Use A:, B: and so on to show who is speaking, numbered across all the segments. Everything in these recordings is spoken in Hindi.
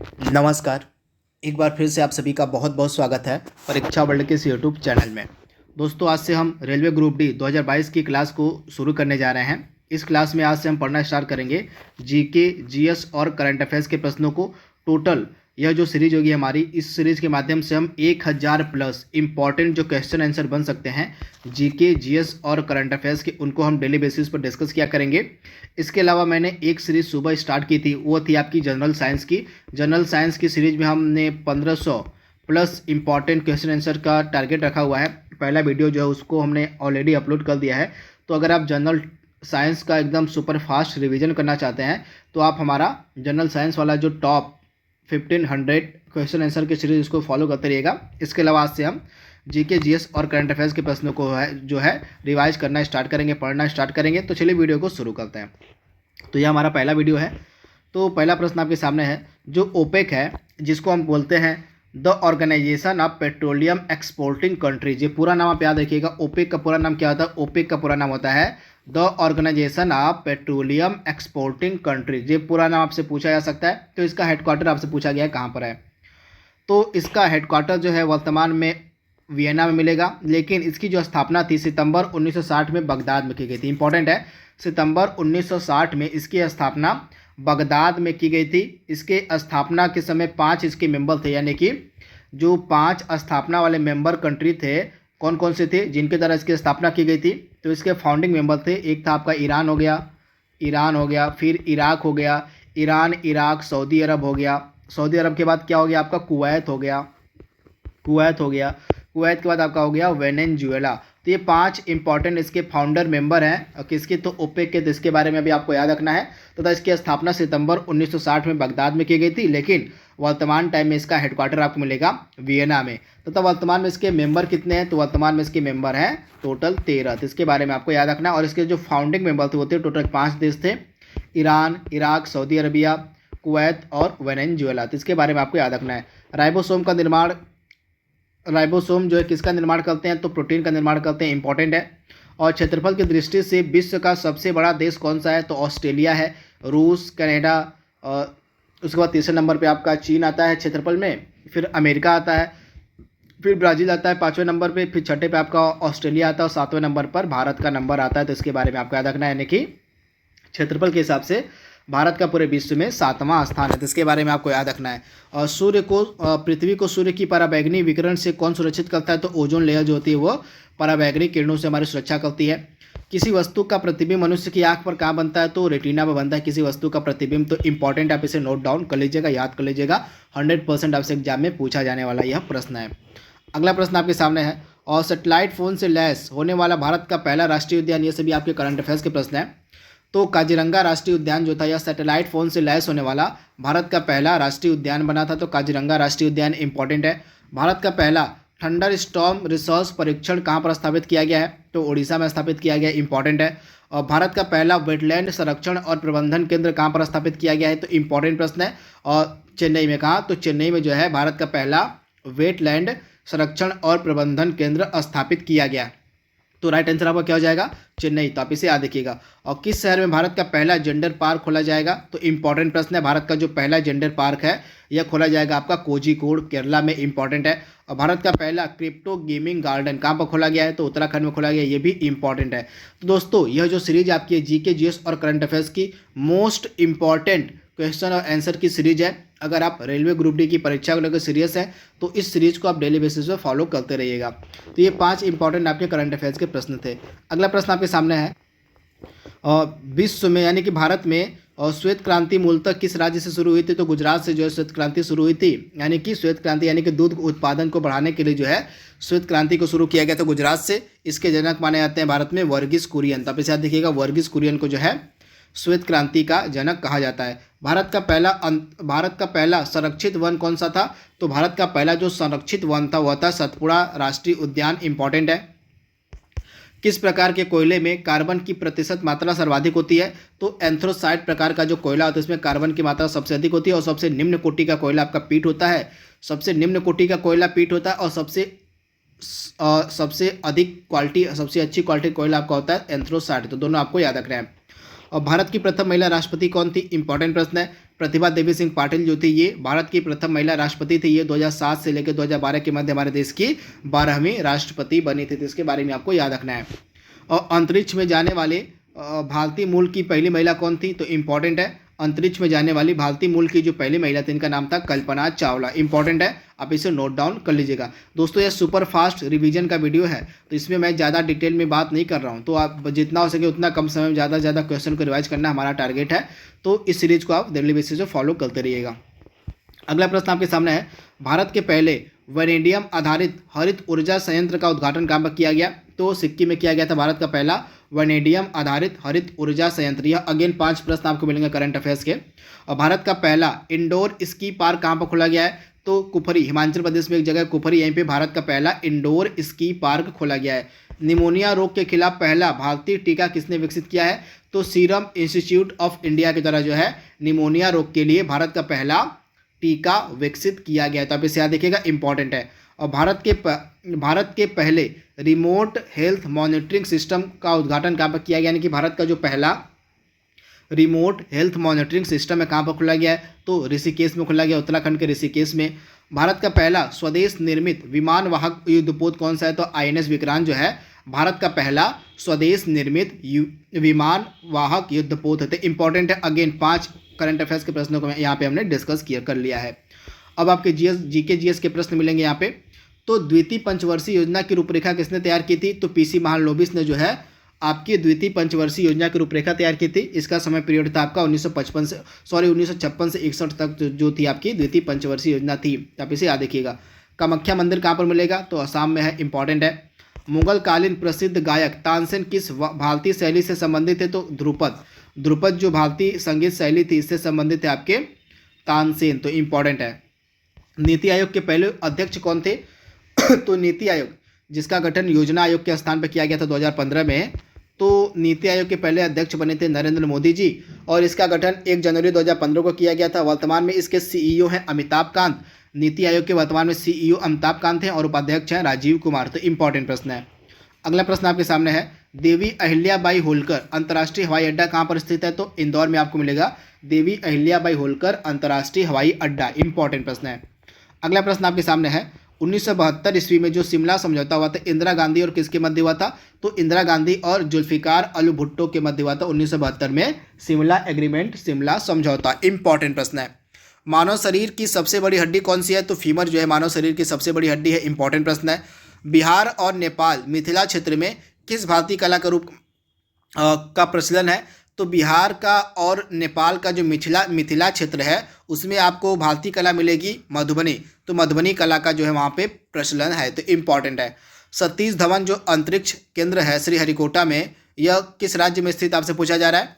A: नमस्कार। एक बार फिर से आप सभी का बहुत बहुत स्वागत है परीक्षा वर्ल्ड के इस यूट्यूब चैनल में। दोस्तों, आज से हम रेलवे ग्रुप डी 2022 की क्लास को शुरू करने जा रहे हैं। इस क्लास में आज से हम पढ़ना स्टार्ट करेंगे जीके, जीएस और करंट अफेयर्स के प्रश्नों को। टोटल यह जो सीरीज होगी हमारी, इस सीरीज के माध्यम से हम 1000 प्लस इंपॉर्टेंट जो क्वेश्चन आंसर बन सकते हैं जीके, जीएस और करंट अफेयर्स के, उनको हम डेली बेसिस पर डिस्कस किया करेंगे। इसके अलावा मैंने एक सीरीज सुबह स्टार्ट की थी, वो थी आपकी जनरल साइंस की। जनरल साइंस की सीरीज में हमने 1500 प्लस इंपॉर्टेंट क्वेश्चन आंसर का टारगेट रखा हुआ है। पहला वीडियो जो है उसको हमने ऑलरेडी अपलोड कर दिया है। तो अगर आप जनरल साइंस का एकदम सुपर फास्ट रिवीजन करना चाहते हैं तो आप हमारा जनरल साइंस वाला जो टॉप 1500 क्वेश्चन आंसर की सीरीज इसको फॉलो करते रहिएगा। इसके अलावा आज से हम जीके, जीएस और करंट अफेयर्स के प्रश्नों को जो है रिवाइज करना स्टार्ट करेंगे, पढ़ना स्टार्ट करेंगे। तो चलिए वीडियो को शुरू करते हैं। तो यह हमारा पहला वीडियो है। तो पहला प्रश्न आपके सामने है, जो ओपेक है, जिसको हम बोलते हैं the organisation of petroleum exporting countries. ये पूरा नाम आप याद रखिएगा। ओपेक का पूरा नाम क्या होता है? ओपेक का पूरा नाम होता है the organisation of petroleum exporting countries. ये पूरा नाम आपसे पूछा जा सकता है। तो इसका हेडक्वार्टर आपसे पूछा गया है कहाँ पर है। तो इसका हेडक्वार्टर जो है वर्तमान में वियना में मिलेगा, लेकिन इसकी जो स्थापना थी सितंबर 1960 में बगदाद में की गई थी। इंपॉर्टेंट है, सितंबर 1960 में इसकी स्थापना बगदाद में की गई थी। इसके स्थापना के समय 5 इसके मेंबर थे, यानी कि जो 5 स्थापना वाले मेंबर कंट्री थे, कौन कौन से थे जिनके द्वारा इसकी स्थापना की गई थी? तो इसके फाउंडिंग मेंबर थे, एक था आपका ईरान हो गया, फिर इराक हो गया, ईरान, इराक, सऊदी अरब हो गया। सऊदी अरब के बाद क्या हो गया आपका? कुवैत हो गया। कुवैत के बाद आपका हो गया वेनेजुएला। तो ये 5 इंपॉर्टेंट इसके फाउंडर मेंबर हैं। किसके? तो ओपेक के। तो इसके बारे में अभी आपको याद रखना है। तथा इसकी स्थापना सितंबर 1960 में बगदाद में की गई थी, लेकिन वर्तमान टाइम में इसका हेडक्वार्टर आपको मिलेगा वियना में। तथा वर्तमान में इसके मेंबर कितने हैं? तो वर्तमान में इसके मेंबर हैं टोटल 13। तो इसके बारे में आपको याद रखना है। और इसके जो फाउंडिंग मेंबर थे वो थे टोटल 5 देश थे, Iran, Iraq, Saudi Arabia, Kuwait और वेनेजुएला। तो इसके बारे में आपको याद रखना है। राइबोसोम जो है किसका निर्माण करते हैं? तो प्रोटीन का निर्माण करते हैं। इंपॉर्टेंट है। और क्षेत्रफल की दृष्टि से विश्व का सबसे बड़ा देश कौन सा है? तो ऑस्ट्रेलिया है। रूस, कनाडा, और उसके बाद तीसरे नंबर पे आपका चीन आता है क्षेत्रफल में, फिर अमेरिका आता है, फिर ब्राज़ील आता है 5वें नंबर पे, फिर छठे पे आपका ऑस्ट्रेलिया आता है और 7वें नंबर पर भारत का नंबर आता है। तो इसके बारे में आपको याद रखना है, यानी कि क्षेत्रफल के हिसाब से भारत का पूरे विश्व में 7वां स्थान है। तो इसके बारे में आपको याद रखना है। और पृथ्वी को सूर्य की पराबैंगनी विकिरण से कौन सुरक्षित करता है? तो ओजोन लेयर जो होती है वो पराबैंगनी किरणों से हमारी सुरक्षा करती है। किसी वस्तु का प्रतिबिंब मनुष्य की आंख पर कहाँ बनता है? तो रेटिना में बनता है किसी वस्तु का प्रतिबिंब। तो इंपॉर्टेंट, आप इसे नोट डाउन कर लीजिएगा, याद कर लीजिएगा। 100% आपसे एग्जाम में पूछा जाने वाला यह प्रश्न है। अगला प्रश्न आपके सामने है, और सैटेलाइट फोन से लैस होने वाला भारत का पहला राष्ट्रीय उद्यान। ये सभी आपके करंट अफेयर्स के प्रश्न है। तो काजीरंगा राष्ट्रीय उद्यान जो था, यह सैटेलाइट फोन से लैस होने वाला भारत का पहला राष्ट्रीय उद्यान बना था। तो काजीरंगा राष्ट्रीय उद्यान इंपॉर्टेंट है। भारत का पहला थंडर स्टॉर्म रिसर्च परीक्षण कहाँ पर स्थापित किया गया है? तो उड़ीसा में स्थापित किया गया। इंपॉर्टेंट है। और भारत का पहला वेटलैंड संरक्षण और प्रबंधन केंद्र कहाँ पर स्थापित किया गया है? तो इंपॉर्टेंट प्रश्न है। और चेन्नई में। कहाँ? तो चेन्नई में जो है भारत का पहला वेटलैंड संरक्षण और प्रबंधन केंद्र स्थापित किया गया। तो राइट आंसर आपका क्या हो जाएगा? चेन्नई। तो आप इसे याद रखिएगा। और किस शहर में भारत का पहला जेंडर पार्क खोला जाएगा? तो इंपॉर्टेंट प्रश्न है। भारत का जो पहला जेंडर पार्क है यह खोला जाएगा आपका कोझिकोड, केरला में। इंपॉर्टेंट है। और भारत का पहला क्रिप्टो गेमिंग गार्डन कहाँ पर खोला गया है? तो उत्तराखंड में खोला गया। ये भी इंपॉर्टेंट है। तो दोस्तों, यह जो सीरीज आपकी है जीके, जीएस और करंट अफेयर्स की मोस्ट इंपॉर्टेंट क्वेश्चन और आंसर की सीरीज है। अगर आप रेलवे ग्रुप डी की परीक्षा को लेकर सीरियस हैं तो इस सीरीज को आप डेली बेसिस पे फॉलो करते रहिएगा। तो ये 5 इंपॉर्टेंट आपके करंट अफेयर्स के प्रश्न थे। अगला प्रश्न आपके सामने है, विश्व में यानी कि भारत में श्वेत क्रांति मूलतः किस राज्य से शुरू हुई थी? तो गुजरात से जो है श्वेत क्रांति शुरू हुई थी। यानी कि श्वेत क्रांति यानी कि दूध उत्पादन को बढ़ाने के लिए जो है श्वेत क्रांति को शुरू किया गया था गुजरात से। इसके जनक माने जाते हैं भारत में वर्गीस कुरियन। तो आप इसे याद देखिएगा, वर्गीस कुरियन को जो है श्वेत क्रांति का जनक कहा जाता है। भारत का पहला संरक्षित वन कौन सा था? तो भारत का पहला जो संरक्षित वन था वह था सतपुड़ा राष्ट्रीय उद्यान। इंपॉर्टेंट है। किस प्रकार के कोयले में कार्बन की प्रतिशत मात्रा सर्वाधिक होती है? तो एंथ्रोसाइट प्रकार का जो कोयला होता है इसमें कार्बन की मात्रा सबसे अधिक होती है। और सबसे निम्न कोटि का कोयला आपका पीट होता है। सबसे निम्न कोटि का कोयला पीट होता है। और सबसे अधिक क्वालिटी, सबसे अच्छी क्वालिटी कोयला आपका होता है एंथ्रोसाइट। तो दोनों आपको याद रखना है। और भारत की प्रथम महिला राष्ट्रपति कौन थी? इंपॉर्टेंट प्रश्न है। प्रतिभा देवी सिंह पाटिल जो थी ये भारत की प्रथम महिला राष्ट्रपति थी। ये 2007 से लेकर 2012 के मध्य हमारे देश की 12वीं राष्ट्रपति बनी थी। तो इसके बारे में आपको याद रखना है। और अंतरिक्ष में जाने वाले भारतीय मूल की पहली महिला कौन थी? तो इंपॉर्टेंट है, अंतरिक्ष में जाने वाली भारतीय मूल की जो पहली महिला थी इनका नाम था कल्पना चावला। इंपॉर्टेंट है, आप इसे नोट डाउन कर लीजिएगा। दोस्तों यह सुपर फास्ट रिवीजन का वीडियो है, तो इसमें मैं ज़्यादा डिटेल में बात नहीं कर रहा हूँ, तो आप जितना हो सके उतना कम समय में ज़्यादा से ज़्यादा क्वेश्चन को रिवाइज करना हमारा टारगेट है। तो इस सीरीज को आप डेली बेसिस पे फॉलो करते रहिएगा। अगला प्रश्न आपके सामने है, भारत के पहले वैनेडियम आधारित हरित ऊर्जा संयंत्र का उद्घाटन कहाँ पर किया गया? तो सिक्किम में किया गया था भारत का पहला वैनेडियम आधारित हरित ऊर्जा संयंत्र। यह अगेन 5 प्रश्न आपको मिलेंगे करंट अफेयर्स के। और भारत का पहला इंडोर स्की पार्क कहाँ पर खोला गया है? तो कुफरी, हिमाचल प्रदेश में एक जगह कुफरी, यहीं पे भारत का पहला इंडोर स्की पार्क खोला गया है। निमोनिया रोग के खिलाफ पहला भारतीय टीका किसने विकसित किया है? तो सीरम इंस्टीट्यूट ऑफ इंडिया की द्वारा जो है निमोनिया रोग के लिए भारत का पहला टीका विकसित किया गया है। तो आप इसे याद रखिएगा, इंपॉर्टेंट है। और भारत के पहले रिमोट हेल्थ मॉनिटरिंग सिस्टम का उद्घाटन कहाँ पर किया गया? यानी कि भारत का जो पहला रिमोट हेल्थ मॉनिटरिंग सिस्टम है कहाँ पर खोला गया है? तो ऋषिकेश में खोला गया, उत्तराखंड के ऋषिकेश में। भारत का पहला स्वदेश निर्मित विमान वाहक युद्धपोत कौन सा है? तो INS विक्रांत जो है भारत का पहला स्वदेश निर्मित विमान वाहक युद्धपोत है। इंपॉर्टेंट है, अगेन 5 करंट अफेयर्स के प्रश्नों को यहाँ पे हमने डिस्कस कर लिया है। अब आपके GS के प्रश्न मिलेंगे यहाँ पे। तो द्वितीय पंचवर्षीय योजना की रूपरेखा किसने तैयार की थी? तो PC महालनोबिस ने जो है आपकी द्वितीय पंचवर्षीय योजना की रूपरेखा तैयार की थी। इसका समय पीरियड था आपका 1956 से 61 तक जो थी आपकी द्वितीय पंचवर्षीय योजना थी। आप इसे याद रखिएगा। कामाख्या मंदिर कहाँ पर मिलेगा? तो असम में है, इंपॉर्टेंट है। मुगल कालीन प्रसिद्ध गायक तानसेन किस भारतीय शैली से संबंधित है? तो ध्रुपद जो भारतीय संगीत शैली थी इससे संबंधित है आपके तानसेन। तो इंपॉर्टेंट है। नीति आयोग के पहले अध्यक्ष कौन थे? तो नीति आयोग जिसका गठन योजना आयोग के स्थान पर किया गया था 2015 में, तो नीति आयोग के पहले अध्यक्ष बने थे नरेंद्र मोदी जी, और इसका गठन 1 जनवरी 2015 को किया गया था। वर्तमान में इसके CEO हैं अमिताभ कांत। नीति आयोग के वर्तमान में CEO अमिताभ कांत हैं और उपाध्यक्ष हैं राजीव कुमार। तो इंपॉर्टेंट प्रश्न है। अगला प्रश्न आपके सामने है, देवी अहिल्याबाई होलकर अंतर्राष्ट्रीय हवाई अड्डा कहाँ पर स्थित है? तो इंदौर में आपको मिलेगा देवी अहिल्याबाई होलकर अंतर्राष्ट्रीय हवाई अड्डा। इंपॉर्टेंट प्रश्न है। अगला प्रश्न आपके सामने है, 1972 ईस्वी में जो शिमला समझौता हुआ था इंदिरा गांधी और किसके मध्य हुआ था? तो इंदिरा गांधी और जुल्फिकार अली भुट्टो के मध्य हुआ था 1972 में शिमला एग्रीमेंट, शिमला समझौता। इंपॉर्टेंट प्रश्न है। मानव शरीर की सबसे बड़ी हड्डी कौन सी है? तो फीमर जो है मानव शरीर की सबसे बड़ी हड्डी है। इंपॉर्टेंट प्रश्न है। बिहार और नेपाल मिथिला क्षेत्र में किस भारतीय कला का रूप का प्रचलन है? तो बिहार का और नेपाल का जो मिथिला क्षेत्र है उसमें आपको भारतीय कला मिलेगी मधुबनी। तो मधुबनी कला का जो है वहाँ पे प्रचलन है। तो इम्पॉर्टेंट है। सतीश धवन जो अंतरिक्ष केंद्र है श्रीहरिकोटा में, यह किस राज्य में स्थित आपसे पूछा जा रहा है?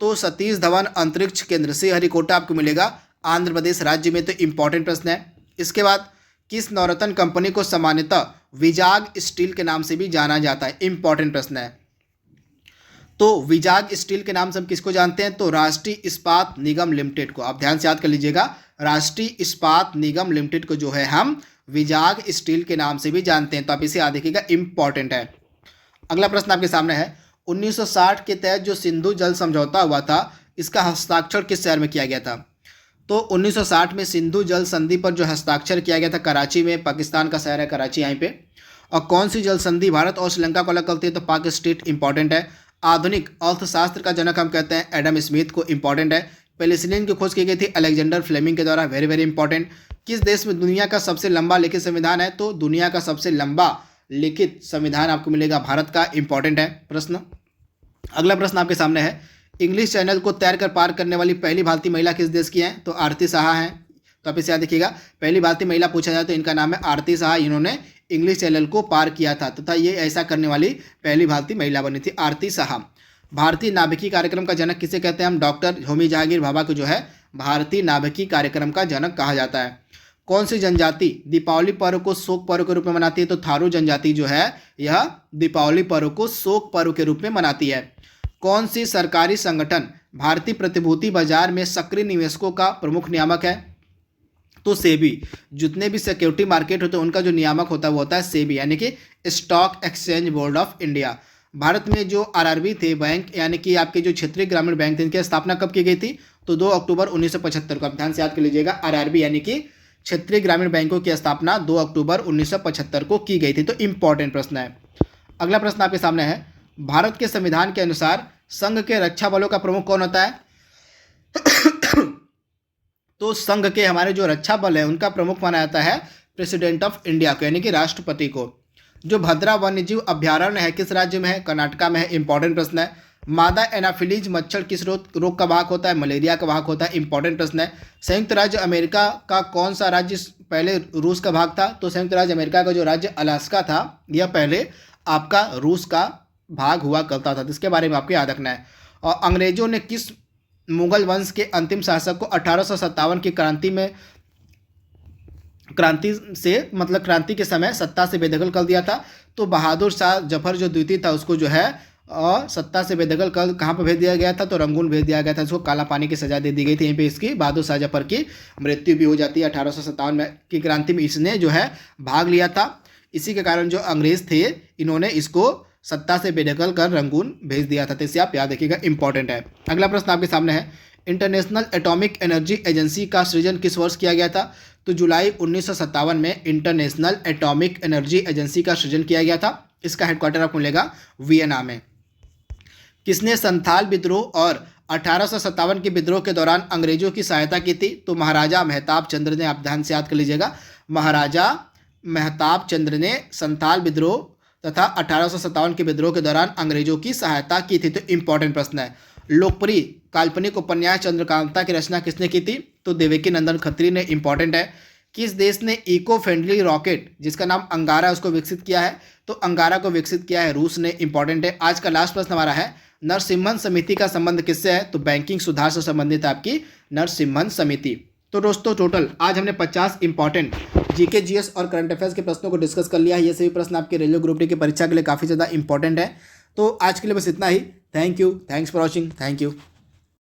A: तो सतीश धवन अंतरिक्ष केंद्र श्रीहरिकोटा आपको मिलेगा आंध्र प्रदेश राज्य में। तो इम्पॉर्टेंट प्रश्न है। इसके बाद किस नवरत्न कंपनी को सामान्यतः विजाग स्टील के नाम से भी जाना जाता है? इंपॉर्टेंट प्रश्न है। तो विजाग स्टील के नाम से हम किसको जानते हैं? तो राष्ट्रीय इस्पात निगम लिमिटेड को। आप ध्यान से याद कर लीजिएगा, राष्ट्रीय इस्पात निगम लिमिटेड को जो है हम विजाग स्टील के नाम से भी जानते हैं। तो आप इसे याद रखिएगा, इंपॉर्टेंट है। अगला प्रश्न आपके सामने है, 1960 के तहत जो सिंधु जल समझौता हुआ था इसका हस्ताक्षर किस शहर में किया गया था? तो 1960 में सिंधु जल संधि पर जो हस्ताक्षर किया गया था कराची में, पाकिस्तान का शहर है कराची यहाँ पे। और कौन सी जल संधि भारत और श्रीलंका को अलग करती है? तो पाक स्टेट। इंपॉर्टेंट है। आधुनिक अर्थशास्त्र का जनक हम कहते हैं एडम स्मिथ को। इंपॉर्टेंट है। पेनिसिलिन की खोज की गई थी अलेक्जेंडर फ्लेमिंग के द्वारा। Very very important. किस देश में दुनिया का सबसे लंबा लिखित संविधान है? तो दुनिया का सबसे लंबा लिखित संविधान आपको मिलेगा भारत का। इंपॉर्टेंट है प्रश्न। अगला प्रश्न आपके सामने है, इंग्लिश चैनल को तैर कर पार करने वाली पहली भारतीय महिला किस देश की है? तो आरती साहा हैं। तो आप इसे याद रखिएगा, पहली भारतीय महिला पूछा जाए तो इनका नाम है आरती साहा। इन्होंने इंग्लिश चैनल को पार किया था तथा ये ऐसा करने वाली पहली भारतीय महिला बनी थी, आरती साहा। भारतीय नाभिकीय कार्यक्रम का जनक किसे कहते हैं हम? डॉक्टर होमी जहांगीर भाभा को जो है भारतीय नाभिकीय कार्यक्रम का जनक कहा जाता है। कौन सी जनजाति दीपावली पर्व को शोक पर्व के रूप में मनाती है? तो थारू जनजाति जो है यह दीपावली पर्व को शोक पर्व के रूप में मनाती है। कौन सी सरकारी संगठन भारतीय प्रतिभूति बाजार में सक्रिय निवेशकों का प्रमुख नियामक है? तो सेबी। जितने भी सिक्योरिटी मार्केट होते हैं उनका जो नियामक होता है वो होता है सेबी, यानी कि stock exchange board of India. Bharat में जो आरआरबी थे बैंक, यानी कि आपके जो क्षेत्रीय ग्रामीण बैंक थे, इनकी स्थापना कब की गई थी? तो 2 अक्टूबर 1975 को। आप ध्यान से याद कर लीजिएगा, आरआरबी यानी कि क्षेत्रीय ग्रामीण बैंकों की स्थापना 2 अक्टूबर 1975 को की गई थी। तो इंपॉर्टेंट प्रश्न है। अगला प्रश्न आपके सामने है, भारत के संविधान के अनुसार संघ के रक्षा बलों का प्रमुख कौन होता है? तो संघ के हमारे जो रक्षा बल है उनका प्रमुख माना जाता है प्रेसिडेंट ऑफ इंडिया को, यानी कि राष्ट्रपति को। जो भद्रा वन्यजीव अभ्यारण्य है किस राज्य में है? कर्नाटका में है। इंपॉर्टेंट प्रश्न है। मादा एनाफिलीज मच्छर किस रोग का वाहक होता है? मलेरिया का वाहक होता है। इंपॉर्टेंट प्रश्न है। संयुक्त राज्य अमेरिका का कौन सा राज्य पहले रूस का भाग था? तो संयुक्त राज्य अमेरिका का जो राज्य अलास्का था यह पहले आपका रूस का भाग हुआ करता था। इसके बारे में आपको याद रखना है। और अंग्रेजों ने किस मुगल वंश के अंतिम शासक को 1857 की क्रांति के समय सत्ता से बेदखल कर दिया था? तो बहादुर शाह जफर जो द्वितीय था उसको जो है और सत्ता से बेदखल कर कहाँ पर भेज दिया गया था? तो रंगून भेज दिया गया था। इसको काला पानी की सजा दे दी गई थी। यहीं पे इसकी बहादुर शाह जफर की मृत्यु भी हो जाती है। 1857 में की क्रांति में इसने जो है भाग लिया था। इसी के कारण जो अंग्रेज थे इन्होंने इसको सत्ता से बेदखल कर रंगून भेज दिया था। तो इसे आप याद रखिएगा, इंपॉर्टेंट है। अगला प्रश्न आपके सामने है, इंटरनेशनल एटॉमिक एनर्जी एजेंसी का सृजन किस वर्ष किया गया था? तो जुलाई 1957 में इंटरनेशनल एटॉमिक एनर्जी एजेंसी का सृजन किया गया था। इसका हेडक्वार्टर आपको मिलेगा वियना में। किसने संथाल विद्रोह और 1857 के विद्रोह के दौरान अंग्रेजों की सहायता की थी? तो महाराजा मेहताब चंद्र ने। आप ध्यान से याद कर लीजिएगा, महाराजा मेहताब चंद्र ने संथाल विद्रोह तथा 1857 के विद्रोह के दौरान अंग्रेजों की सहायता की थी। तो इंपॉर्टेंट प्रश्न है। लोकप्रिय काल्पनिक उपन्यास चंद्रकांता की रचना किसने की थी? तो देवकी नंदन खत्री ने। इंपॉर्टेंट है। किस देश ने इको फ्रेंडली रॉकेट जिसका नाम अंगारा उसको विकसित किया है? तो अंगारा को विकसित किया है रूस ने। इंपॉर्टेंट है। आज का लास्ट प्रश्न हमारा है, नरसिम्हन समिति का संबंध किससे है? तो बैंकिंग सुधार से संबंधित है आपकी नरसिम्हन समिति। तो दोस्तों टोटल आज हमने 50 इंपॉर्टेंट जीके जीएस और करंट अफेयर्स के प्रश्नों को डिस्कस कर लिया है। ये सभी प्रश्न आपके रेलवे ग्रुप डी की परीक्षा के लिए काफ़ी ज़्यादा इंपॉर्टेंट है। तो आज के लिए बस इतना ही। Thank you, thanks for watching, thank you.